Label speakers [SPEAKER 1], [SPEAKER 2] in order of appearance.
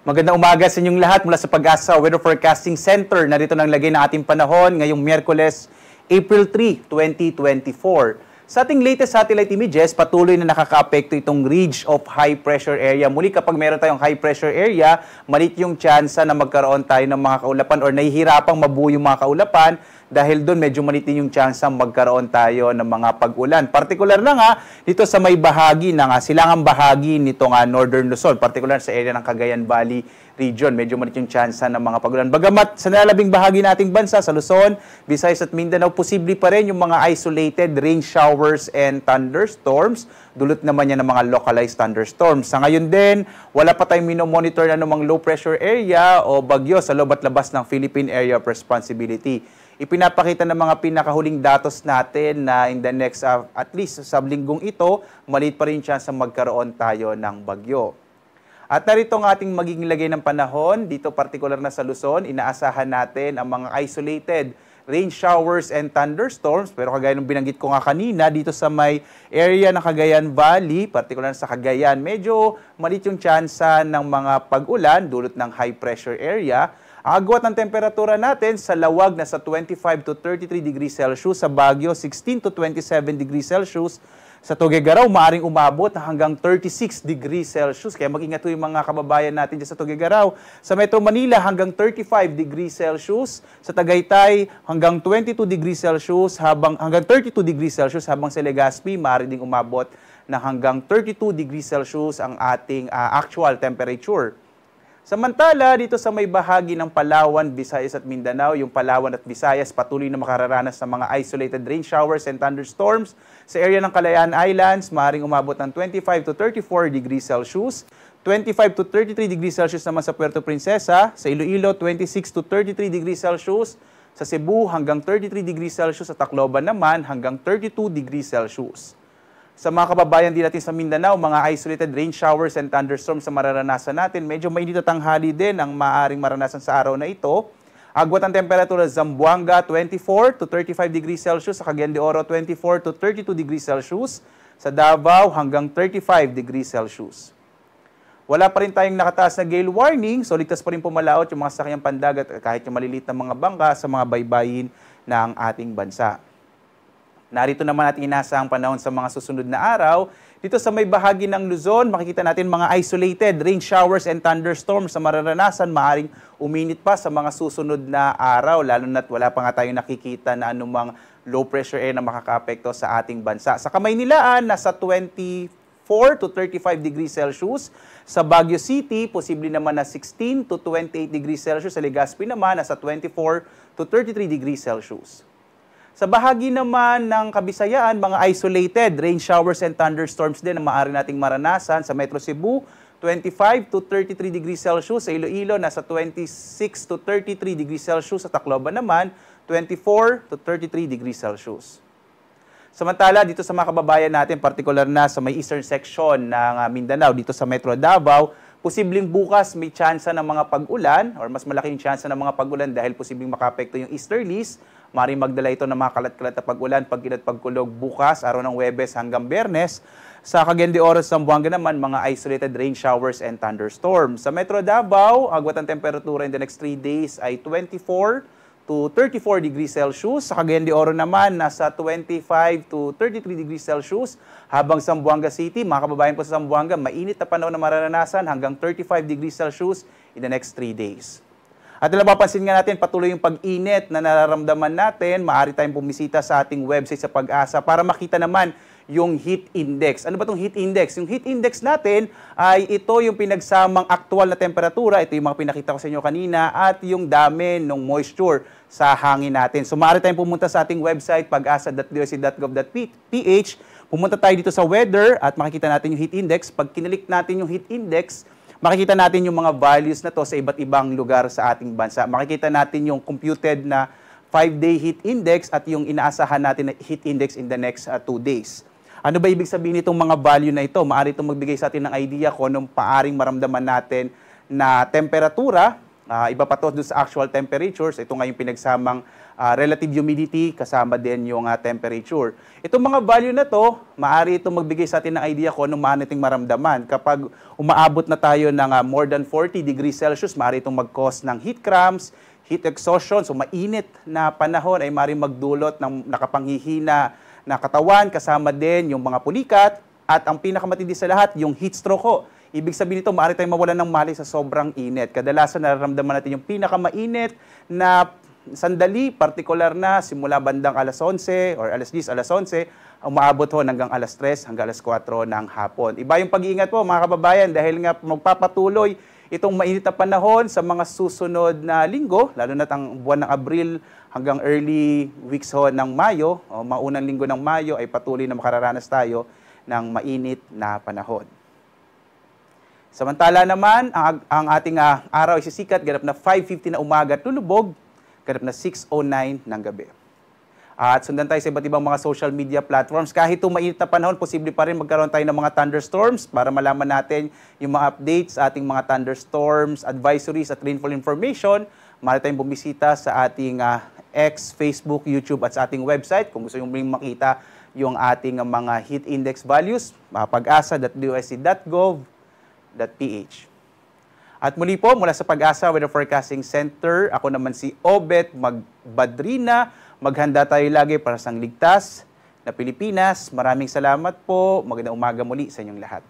[SPEAKER 1] Magandang umaga sa inyong lahat mula sa Pag-asa Weather Forecasting Center. Narito nang lagay ng ating panahon ngayong Miyerkules, April 3, 2024. Sa ating latest satellite images, patuloy na nakaka-apekto itong ridge of high pressure area. Muli kapag meron tayong high pressure area, malit yung tsansa na magkaroon tayo ng mga kaulapan or nahihirapang mabuo yung mga kaulapan dahil doon medyo malitin yung tsansa magkaroon tayo ng mga pag-ulan. Partikular na nga dito sa may bahagi na nga, silangang bahagi nito nga Northern Luzon, partikular sa area ng Cagayan Valley region. Medyo maliit yung tsansa ng mga pag-ulan. Bagamat sa nalalabing bahagi nating bansa, sa Luzon, Visayas at Mindanao, posible pa rin yung mga isolated rain showers and thunderstorms. Dulot naman yan ng mga localized thunderstorms. Sa ngayon din, wala pa tayong minomonitor na namang low pressure area o bagyo sa loob at labas ng Philippine Area of Responsibility. Ipinapakita ng mga pinakahuling datos natin na in the next, at least sa linggong ito, maliit pa rin chance na magkaroon tayo ng bagyo. At narito ang ating magiging lagay ng panahon, dito partikular na sa Luzon, inaasahan natin ang mga isolated rain showers and thunderstorms. Pero kagaya ng binanggit ko nga kanina, dito sa may area ng Cagayan Valley, partikular sa Cagayan, medyo maliit yung tsansa ng mga pag-ulan dulot ng high pressure area. Ang agwat ng temperatura natin sa Lawag na sa 25 to 33 degrees Celsius, sa Baguio 16 to 27 degrees Celsius, sa Tuguegarao maaring umabot hanggang 36 degrees Celsius. Kaya mag-ingat po yung mga kababayan natin dyan sa Tuguegarao. Sa Metro Manila hanggang 35 degrees Celsius, sa Tagaytay hanggang 22 degrees Celsius, hanggang 32 degrees Celsius, habang sa Legazpi maaari ding umabot na hanggang 32 degrees Celsius ang ating actual temperature. Samantala, dito sa may bahagi ng Palawan, Visayas at Mindanao, yung Palawan at Visayas patuloy na makararanas ng mga isolated rain showers and thunderstorms. Sa area ng Kalayaan Islands, maaaring umabot ng 25 to 34 degrees Celsius, 25 to 33 degrees Celsius naman sa Puerto Princesa, sa Iloilo 26 to 33 degrees Celsius, sa Cebu hanggang 33 degrees Celsius, sa Tacloban naman hanggang 32 degrees Celsius. Sa mga kababayan din natin sa Mindanao, mga isolated rain showers and thunderstorms sa mararanasan natin. Medyo mainit at tanghali din ang maaaring maranasan sa araw na ito. Agwat ang temperatura sa Zamboanga, 24 to 35 degrees Celsius. Sa Cagayan de Oro, 24 to 32 degrees Celsius. Sa Davao, hanggang 35 degrees Celsius. Wala pa rin tayong nakataas na gale warning, so ligtas pa rin pumalaot yung mga sakyang pandagat kahit yung maliliit na mga bangka sa mga baybayin ng ating bansa. Narito naman natin inaasahang panahon sa mga susunod na araw. Dito sa may bahagi ng Luzon, makikita natin mga isolated rain showers and thunderstorms sa mararanasan. Maaring uminit pa sa mga susunod na araw, lalo na't wala pa nga tayong nakikita na anumang low pressure area na makakaapekto sa ating bansa. Sa Kamaynilaan, nasa 24 to 35 degrees Celsius. Sa Baguio City, posible naman na 16 to 28 degrees Celsius. Sa Legazpi naman, nasa 24 to 33 degrees Celsius. Sa bahagi naman ng Kabisayaan, mga isolated rain showers and thunderstorms din ang maaari nating maranasan. Sa Metro Cebu, 25 to 33 degrees Celsius. Sa Iloilo, nasa 26 to 33 degrees Celsius. Sa Tacloban naman, 24 to 33 degrees Celsius. Samantala, dito sa mga kababayan natin, partikular na sa may eastern section ng Mindanao, dito sa Metro Davao, posibleng bukas may tsansa ng mga pag-ulan or mas malaking tsansa ng mga pag-ulan dahil posibleng makapekto yung easterlies. Maaaring magdala ito ng mga kalat-kalat na pag-ulan, pag-inat pagkulog bukas, araw ng Huwebes hanggang Biyernes. Sa Cagayan de Oro, Zamboanga naman, mga isolated rain showers and thunderstorms. Sa Metro Davao, agwat ang temperatura in the next 3 days ay 24 to 34 degrees Celsius. Sa Cagayan de Oro naman, nasa 25 to 33 degrees Celsius. Habang sa Zamboanga City, mga kababayan po sa Zamboanga, mainit na panahon na mararanasan hanggang 35 degrees Celsius in the next 3 days. At napapansin nga natin, patuloy yung pag-init na nararamdaman natin. Maaari tayong bumisita sa ating website sa Pag-asa para makita naman yung heat index. Ano ba itong heat index? Yung heat index natin ay ito yung pinagsamang aktual na temperatura. Ito yung mga pinakita ko sa inyo kanina at yung dami ng moisture sa hangin natin. So maaari tayong pumunta sa ating website pag-asa.doc.gov.ph. Pumunta tayo dito sa weather at makikita natin yung heat index. Pag kinilik natin yung heat index, makikita natin yung mga values na to sa iba't ibang lugar sa ating bansa. Makikita natin yung computed na 5-day heat index at yung inaasahan natin na heat index in the next 2 days. Ano ba ibig sabihin itong mga value na ito? Maaari itong magbigay sa atin ng idea kung anong paaring maramdaman natin na temperatura. Iba pa to doon sa actual temperatures. Ito nga yung pinagsamang relative humidity, kasama din yung temperature. Itong mga value na to, maaari itong magbigay sa atin ng idea kung anong maaari nating maramdaman. Kapag umaabot na tayo ng more than 40 degrees Celsius, maaari itong mag-cause ng heat cramps, heat exhaustion. So mainit na panahon ay maaari magdulot ng nakapanghihina na katawan, kasama din yung mga pulikat, at ang pinakamatindi sa lahat, yung heat stroke ho. Ibig sabihin nito, maaari tayong mawalan ng malay sa sobrang init. Kadalasan nararamdaman natin yung pinakamainit na sandali, partikular na, simula bandang alas 11 or alas 10, alas 11, umaabot ho hanggang alas 3, hanggang alas 4 ng hapon. Iba yung pag-iingat po mga kababayan dahil nga magpapatuloy itong mainit na panahon sa mga susunod na linggo, lalo na ang buwan ng Abril hanggang early weeks ho ng Mayo, o maunang linggo ng Mayo ay patuloy na makararanas tayo ng mainit na panahon. Samantala naman, ang ating araw ay sisikat, ganap na 5:50 na umaga at lulubog, ganap na 6:09 ng gabi. At sundan tayo sa iba't ibang mga social media platforms. Kahit itong mainit na panahon, posible pa rin magkaroon tayo ng mga thunderstorms para malaman natin yung mga updates sa ating mga thunderstorms, advisories at rainfall information. Maaari tayong bumisita sa ating X, Facebook, YouTube at sa ating website kung gusto nyo makita yung ating mga heat index values, pag-asa.dosc.gov.ph. At muli po, mula sa Pag-asa Weather Forecasting Center, ako naman si Obet Magbadrina. Maghanda tayo lagi para sa ligtas na Pilipinas. Maraming salamat po. Magandang umaga muli sa inyong lahat.